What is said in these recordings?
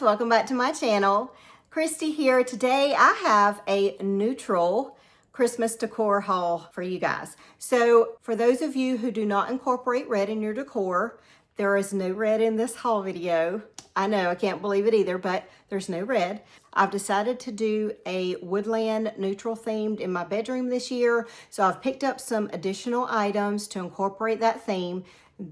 welcome back to my channel. Christy here. Today I have a neutral Christmas decor haul for you guys. So for those of you who do not incorporate red in your decor, there is no red in this haul video. I know, I can't believe it either, but there's no red. I've decided to do a woodland neutral themed in my bedroom this year. So I've picked up some additional items to incorporate that theme.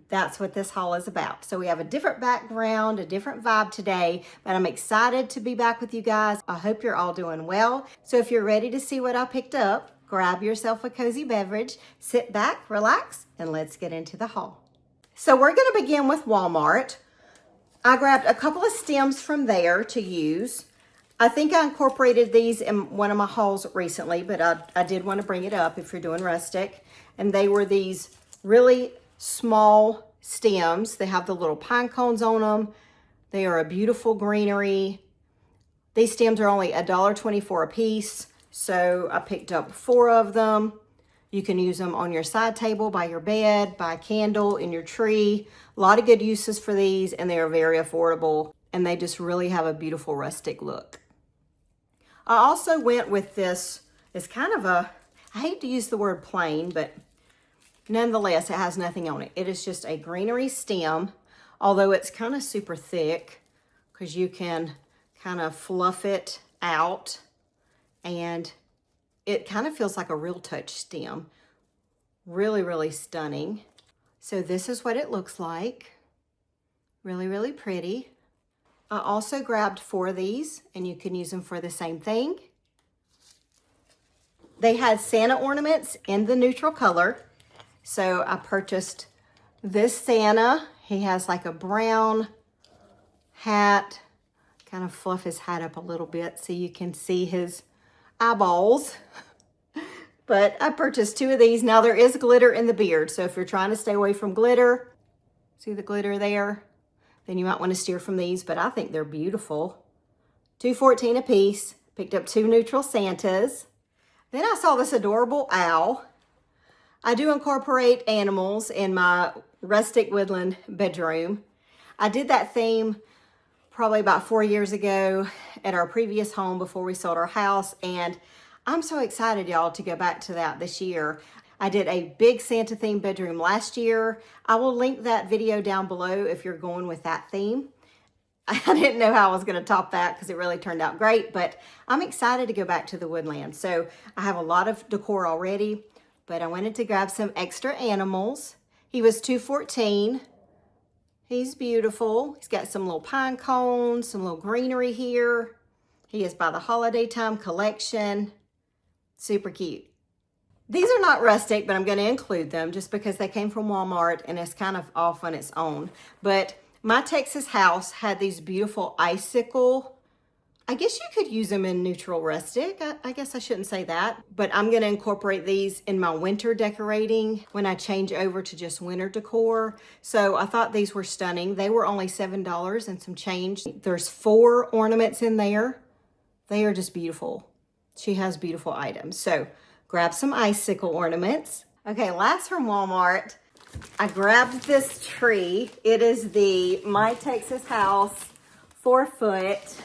That's what this haul is about. So we have a different background, a different vibe today, but I'm excited to be back with you guys. I hope you're all doing well. So if you're ready to see what I picked up, grab yourself a cozy beverage, sit back, relax, and let's get into the haul. So we're going to begin with Walmart. I grabbed a couple of stems from there to use. I think I incorporated these in one of my hauls recently, but I did want to bring it up if you're doing rustic. And they were these really small stems. They have the little pine cones on them. They are a beautiful greenery. These stems are only $1.24 a piece. So I picked up 4 of them. You can use them on your side table, by your bed, by a candle, in your tree. A lot of good uses for these, and they are very affordable, and they just really have a beautiful rustic look. I also went with this. It's kind of a, I hate to use the word plain, but nonetheless, it has nothing on it. It is just a greenery stem, although it's kind of super thick because you can kind of fluff it out, and it kind of feels like a real touch stem. Really, really stunning. So this is what it looks like. Really, really pretty. I also grabbed 4 of these, and you can use them for the same thing. They had Santa ornaments in the neutral color. So I purchased this Santa. He has like a brown hat. Kind of fluff his hat up a little bit so you can see his eyeballs. But I purchased 2 of these. Now there is glitter in the beard, so if you're trying to stay away from glitter, see the glitter there, then you might want to steer from these, but I think they're beautiful. $2.14 a piece. Picked up 2 neutral Santas. Then I saw this adorable owl. I do incorporate animals in my rustic woodland bedroom. I did that theme probably about 4 years ago at our previous home before we sold our house, and I'm so excited, y'all, to go back to that this year. I did a big Santa themed bedroom last year. I will link that video down below if you're going with that theme. I didn't know how I was going to top that because it really turned out great, but I'm excited to go back to the woodland. So I have a lot of decor already, but I wanted to grab some extra animals. He was $2.14. He's beautiful. He's got some little pine cones, some little greenery here. He is by the holiday time collection. Super cute. These are not rustic, but I'm going to include them just because they came from Walmart and it's kind of off on its own. But my Texas house had these beautiful icicle. I guess you could use them in neutral rustic. I guess I shouldn't say that, but I'm going to incorporate these in my winter decorating when I change over to just winter decor. So I thought these were stunning. They were only $7 and some change. There's 4 ornaments in there. They are just beautiful. She has beautiful items. So grab some icicle ornaments. Okay, last from Walmart, I grabbed this tree. It is the My Texas House 4-foot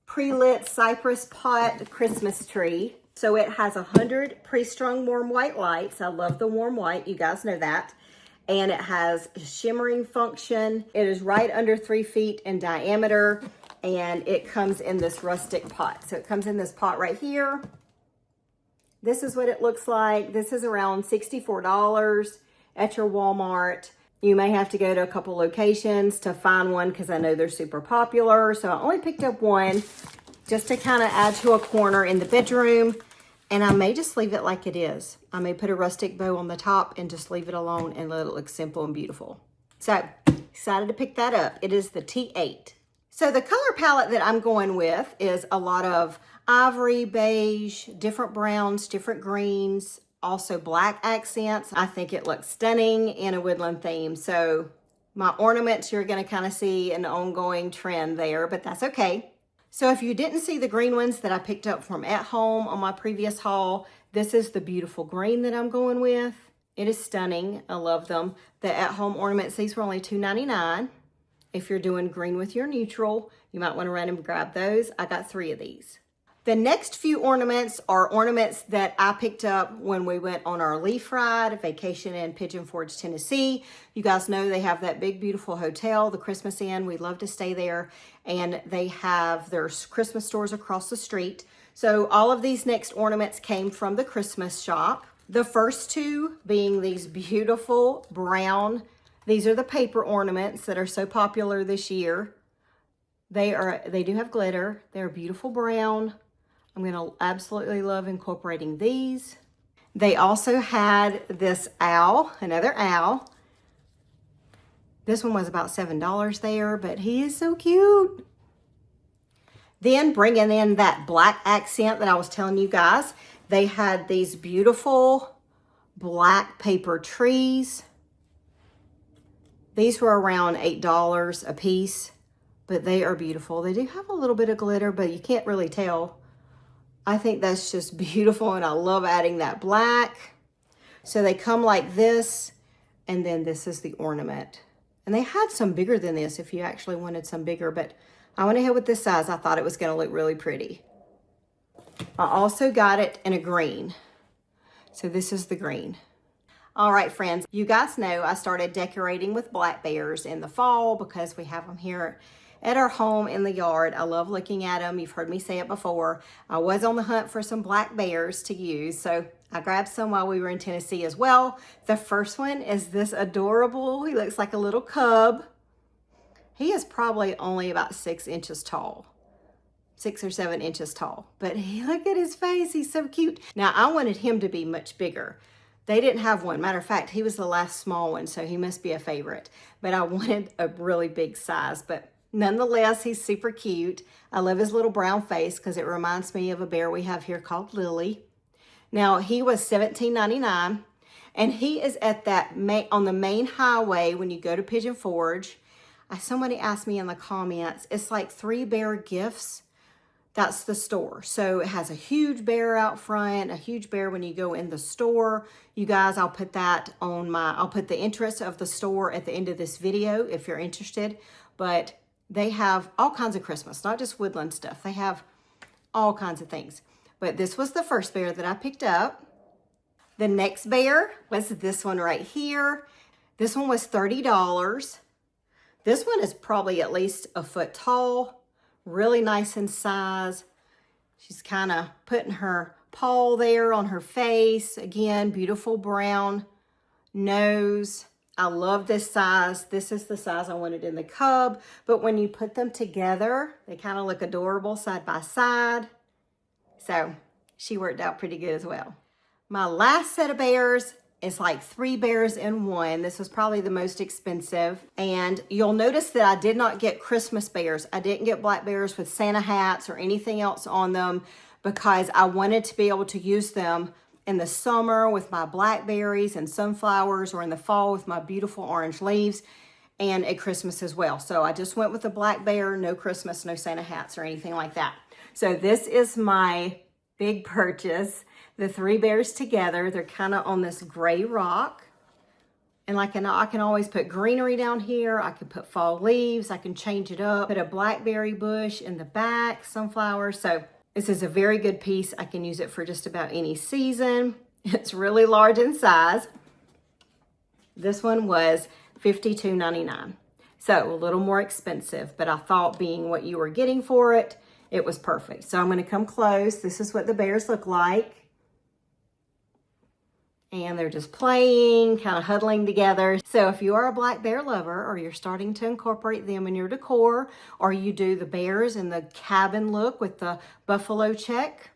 pre-lit cypress pot Christmas tree. So it has 100 pre-strung warm white lights. I love the warm white, you guys know that. And it has shimmering function. It is right under 3 feet in diameter, and it comes in this rustic pot. So it comes in this pot right here. This is what it looks like. This is around $64 at your Walmart. You may have to go to a couple locations to find one because I know they're super popular. So I only picked up one just to kind of add to a corner in the bedroom. And I may just leave it like it is. I may put a rustic bow on the top and just leave it alone and let it look simple and beautiful. So excited to pick that up. It is the T8. So the color palette that I'm going with is a lot of ivory, beige, different browns, different greens, also black accents. I think it looks stunning in a woodland theme. So my ornaments, you're going to kind of see an ongoing trend there, but that's okay. So if you didn't see the green ones that I picked up from at home on my previous haul, this is the beautiful green that I'm going with. It is stunning. I love them. The at home ornaments, these were only $2.99. if you're doing green with your neutral, you might want to run and grab those. I got 3 of these. The next few ornaments are ornaments that I picked up when we went on our leaf ride, vacation in Pigeon Forge, Tennessee. You guys know they have that big, beautiful hotel, the Christmas Inn. We love to stay there. And they have their Christmas stores across the street. So all of these next ornaments came from the Christmas shop. The first 2 being these beautiful brown. These are the paper ornaments that are so popular this year. They do have glitter. They're beautiful brown. I'm going to absolutely love incorporating these. They also had this owl, another owl. This one was about $7 there, but he is so cute. Then bringing in that black accent that I was telling you guys, they had these beautiful black paper trees. These were around $8 a piece, but they are beautiful. They do have a little bit of glitter, but you can't really tell. I think that's just beautiful, and I love adding that black. So they come like this, and then this is the ornament. And they had some bigger than this if you actually wanted some bigger, but I went ahead with this size. I thought it was going to look really pretty. I also got it in a green. So this is the green. All right, friends, you guys know I started decorating with black bears in the fall because we have them here at our home in the yard. I love looking at them. You've heard me say it before. I was on the hunt for some black bears to use, so I grabbed some while we were in Tennessee as well. The first one is this adorable, he looks like a little cub. He is probably only about 6 inches tall. 6 or 7 inches tall, but look at his face. He's so cute. Now, I wanted him to be much bigger. They didn't have one. Matter of fact, he was the last small one, so he must be a favorite. But I wanted a really big size, but nonetheless, he's super cute. I love his little brown face because it reminds me of a bear we have here called Lily. Now, he was $17.99, and he is at that on the main highway when you go to Pigeon Forge. Somebody asked me in the comments, it's like 3 bear gifts. That's the store. So it has a huge bear out front, a huge bear when you go in the store. You guys, I'll put that on I'll put the entrance of the store at the end of this video if you're interested. But they have all kinds of Christmas, not just Woodland stuff. They have all kinds of things. But this was the first bear that I picked up. The next bear was this one right here. This one was $30. This one is probably at least a foot tall. Really nice in size. She's kind of putting her paw there on her face. Again, beautiful brown nose. I love this size. This is the size I wanted in the cub. But when you put them together, they kind of look adorable side by side. So she worked out pretty good as well. My last set of bears is like 3 bears in one. This was probably the most expensive. And you'll notice that I did not get Christmas bears. I didn't get black bears with Santa hats or anything else on them because I wanted to be able to use them in the summer with my blackberries and sunflowers, or in the fall with my beautiful orange leaves, and at Christmas as well. So I just went with the black bear, no Christmas, no Santa hats or anything like that. So this is my big purchase. The 3 bears together, they're kind of on this gray rock. And like I can always put greenery down here. I can put fall leaves. I can change it up. Put a blackberry bush in the back, sunflowers. So this is a very good piece. I can use it for just about any season. It's really large in size. This one was $52.99. So a little more expensive, but I thought being what you were getting for it, it was perfect. So I'm going to come close. This is what the bears look like. And they're just playing, kind of huddling together. So if you are a black bear lover, or you're starting to incorporate them in your decor, or you do the bears in the cabin look with the buffalo check,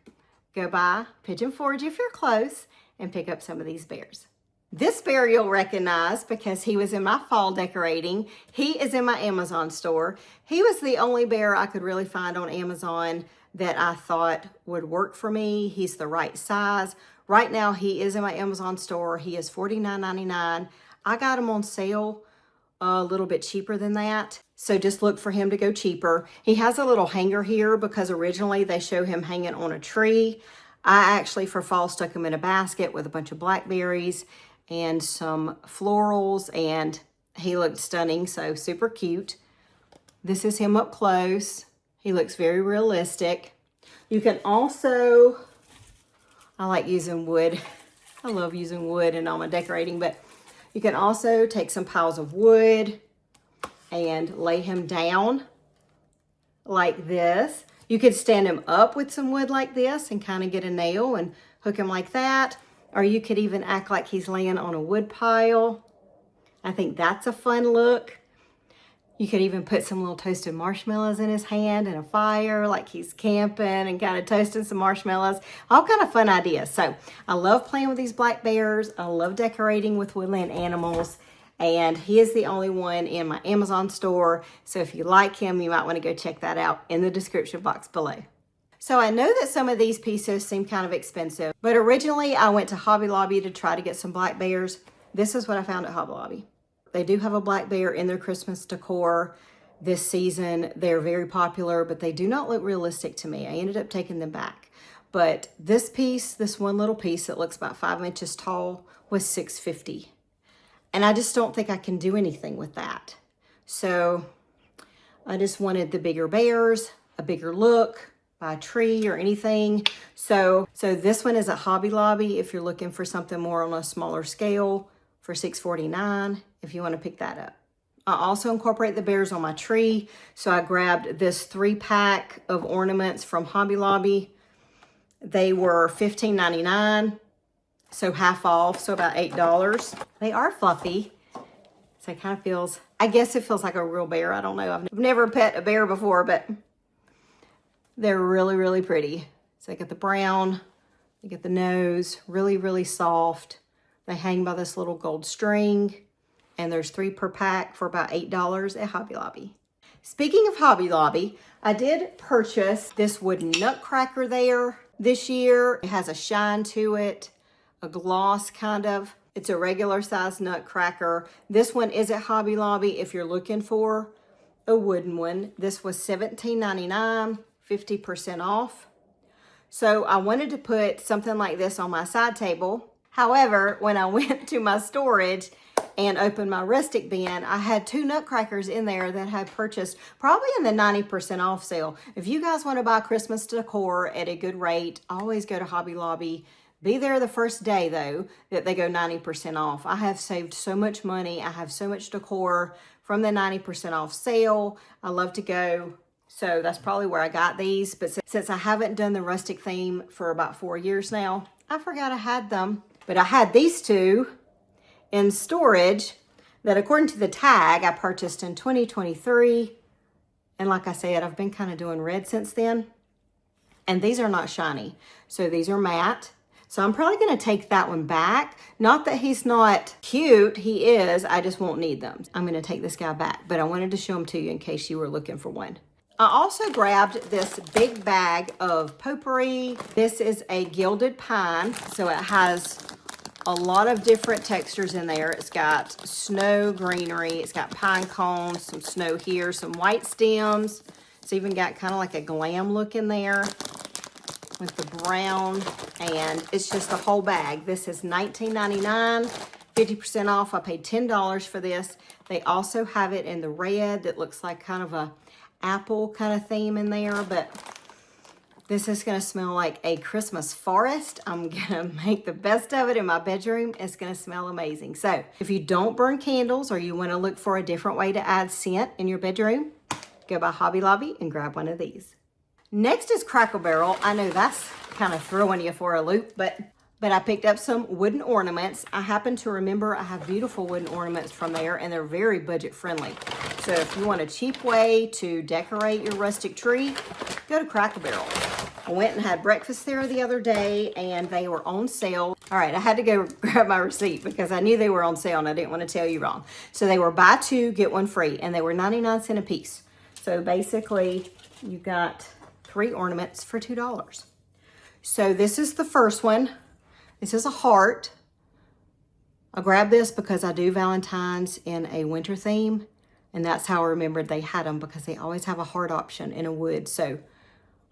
go by Pigeon Forge if you're close and pick up some of these bears. This bear you'll recognize because he was in my fall decorating. He is in my Amazon store. He was the only bear I could really find on Amazon that I thought would work for me. He's the right size. Right now, he is in my Amazon store. He is $49.99. I got him on sale a little bit cheaper than that. So just look for him to go cheaper. He has a little hanger here because originally they show him hanging on a tree. I actually, for fall, stuck him in a basket with a bunch of blackberries and some florals, and he looked stunning, so super cute. This is him up close. He looks very realistic. You can also, I like using wood. I love using wood in all my decorating, but you can also take some piles of wood and lay him down like this. You could stand him up with some wood like this and kind of get a nail and hook him like that. Or you could even act like he's laying on a wood pile. I think that's a fun look. You could even put some little toasted marshmallows in his hand and a fire, like he's camping and kind of toasting some marshmallows. All kind of fun ideas. So I love playing with these black bears. I love decorating with woodland animals. And he is the only one in my Amazon store. So if you like him, you might want to go check that out in the description box below. So I know that some of these pieces seem kind of expensive, but originally I went to Hobby Lobby to try to get some black bears. This is what I found at Hobby Lobby. They do have a black bear in their Christmas decor this season. They're very popular, but they do not look realistic to me. I ended up taking them back. But this piece, this one little piece that looks about 5 inches tall, was $6.50. And I just don't think I can do anything with that. So I just wanted the bigger bears, a bigger look, by a tree or anything. So this one is at Hobby Lobby if you're looking for something more on a smaller scale for $6.49 if you want to pick that up. I also incorporate the bears on my tree. So I grabbed this 3-pack of ornaments from Hobby Lobby. They were $15.99, so half off, so about $8. They are fluffy. So it kind of feels, I guess it feels like a real bear. I don't know. I've never pet a bear before, but they're really, really pretty. So they got the brown, they get the nose, really, really soft. They hang by this little gold string, and there's 3 per pack for about $8 at Hobby Lobby. Speaking of Hobby Lobby, I did purchase this wooden nutcracker there this year. It has a shine to it, a gloss kind of. It's a regular size nutcracker. This one is at Hobby Lobby if you're looking for a wooden one. This was $17.99, 50% off. So I wanted to put something like this on my side table. However, when I went to my storage and opened my Rustic bin, I had 2 nutcrackers in there that I had purchased probably in the 90% off sale. If you guys want to buy Christmas decor at a good rate, always go to Hobby Lobby. Be there the first day though that they go 90% off. I have saved so much money. I have so much decor from the 90% off sale. I love to go. So that's probably where I got these. But since I haven't done the Rustic theme for about 4 years now, I forgot I had them. But I had these 2 in storage that according to the tag I purchased in 2023. And like I said, I've been kind of doing red since then. And these are not shiny. So these are matte. So I'm probably going to take that one back. Not that he's not cute. He is. I just won't need them. I'm going to take this guy back. But I wanted to show them to you in case you were looking for one. I also grabbed this big bag of potpourri. This is a gilded pine. So it has a lot of different textures in there. It's got snow greenery. It's got pine cones, some snow here, some white stems. It's even got kind of like a glam look in there with the brown, and it's just a whole bag. This is $19.99, 50% off. I paid $10 for this. They also have it in the red that looks like kind of a apple kind of theme in there, but this is gonna smell like a Christmas forest. I'm gonna make the best of it in my bedroom. It's gonna smell amazing. So if you don't burn candles or you wanna look for a different way to add scent in your bedroom, go by Hobby Lobby and grab one of these. Next is Crackle Barrel. I know that's kind of throwing you for a loop, but I picked up some wooden ornaments. I happen to remember I have beautiful wooden ornaments from there, and they're very budget friendly. So if you want a cheap way to decorate your rustic tree, go to Crackle Barrel. I went and had breakfast there the other day, and they were on sale. All right, I had to go grab my receipt because I knew they were on sale, and I didn't want to tell you wrong. So they were buy 2, get 1 free, and they were 99 cents a piece. So basically, you got 3 ornaments for $2. So this is the first one. This is a heart. I grabbed this because I do Valentine's in a winter theme, and that's how I remembered they had them, because they always have a heart option in a wood. So I'm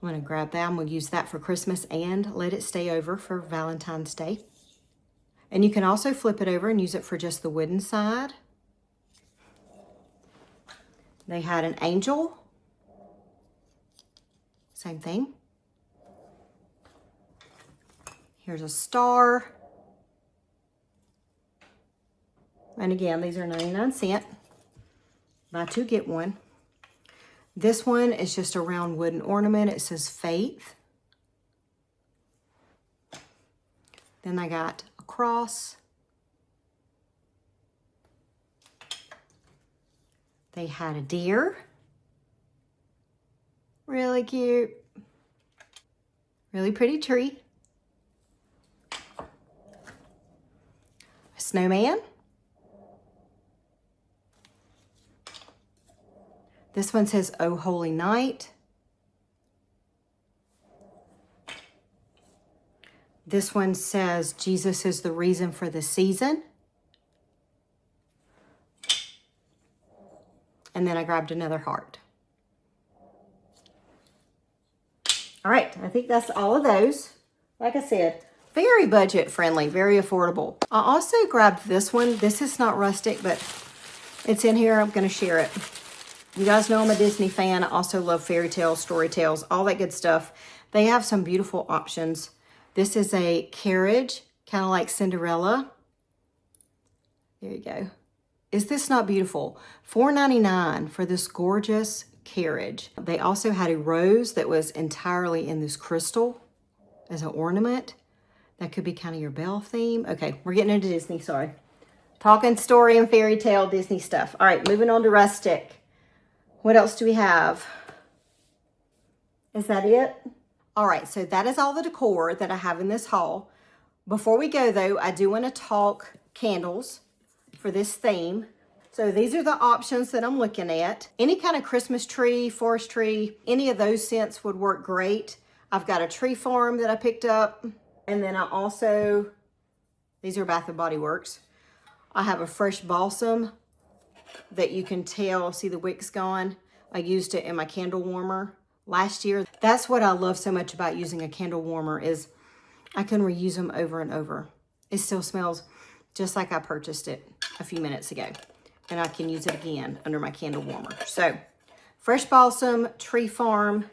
gonna grab that. I'm gonna use that for Christmas and let it stay over for Valentine's Day. And you can also flip it over and use it for just the wooden side. They had an angel. Same thing. Here's a star. And again, these are 99¢. Buy two, get one. This one is just a round wooden ornament. It says faith. Then I got a cross. They had a deer. Really cute. Really pretty tree. A snowman. This one says, "Oh Holy Night." This one says, "Jesus is the reason for the season." And then I grabbed another heart. All right, I think that's all of those. Like I said, very budget friendly, very affordable. I also grabbed this one. This is not rustic, but it's in here. I'm going to share it. You guys know I'm a Disney fan. I also love fairy tales, story tales, all that good stuff. They have some beautiful options. This is a carriage, kind of like Cinderella. There you go. Is this not beautiful? $4.99 for this gorgeous carriage. They also had a rose that was entirely in this crystal as an ornament. That could be kind of your bell theme. Okay, we're getting into Disney, sorry. Talking story and fairy tale Disney stuff. All right, moving on to rustic. What else do we have? Is that it? All right, so that is all the decor that I have in this haul. Before we go though, I do want to talk candles for this theme. So these are the options that I'm looking at. Any kind of Christmas tree, forest tree, any of those scents would work great. I've got a tree farm that I picked up. And then I also, these are Bath & Body Works. I have a fresh balsam that you can tell, see the wick's gone. I used it in my candle warmer last year. That's what I love so much about using a candle warmer is I can reuse them over and over. It still smells just like I purchased it a few minutes ago. And I can use it again under my candle warmer. So, fresh balsam, tree farm.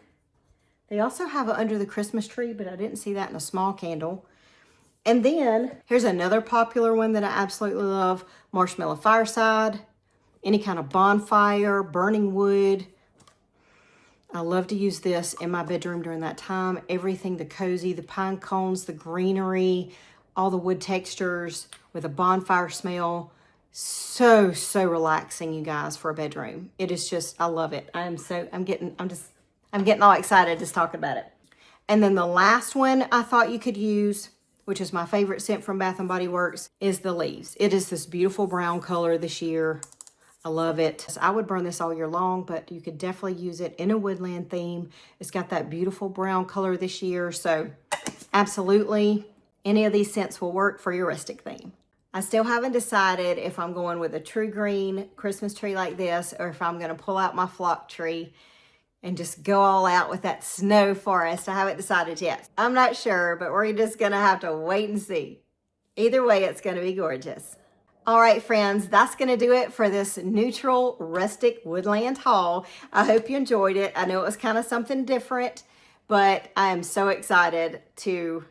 They also have it under the Christmas tree, but I didn't see that in a small candle. And then, here's another popular one that I absolutely love. Marshmallow fireside. Any kind of bonfire, burning wood. I love to use this in my bedroom during that time. Everything, the cozy, the pine cones, the greenery, all the wood textures with a bonfire smell. So relaxing, you guys, for a bedroom. It is just, I love it. I'm getting all excited just talking about it. And then the last one I thought you could use, which is my favorite scent from Bath & Body Works, is the leaves. It is this beautiful brown color this year. I love it. I would burn this all year long, but you could definitely use it in a woodland theme. It's got that beautiful brown color this year. So absolutely, any of these scents will work for your rustic theme. I still haven't decided if I'm going with a true green Christmas tree like this, or if I'm going to pull out my flock tree and just go all out with that snow forest. I haven't decided yet. I'm not sure, but we're just going to have to wait and see. Either way, it's going to be gorgeous. All right, friends, that's going to do it for this neutral rustic woodland haul. I hope you enjoyed it. I know it was kind of something different, but I am so excited to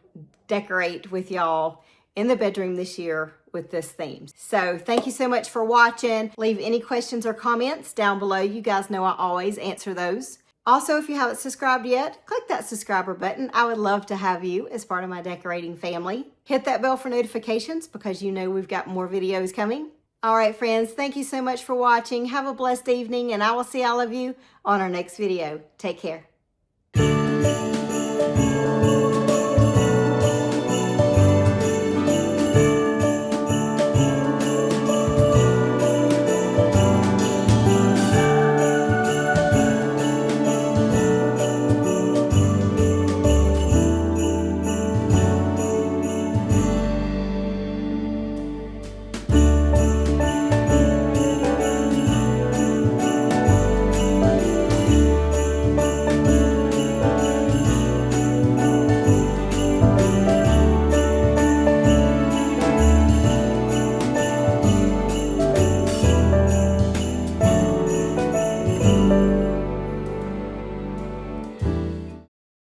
decorate with y'all in the bedroom this year with this theme. So thank you so much for watching. Leave any questions or comments down below. You guys know I always answer those. Also, if you haven't subscribed yet, click that subscriber button. I would love to have you as part of my decorating family. Hit that bell for notifications because you know we've got more videos coming. All right, friends, thank you so much for watching. Have a blessed evening, and I will see all of you on our next video. Take care.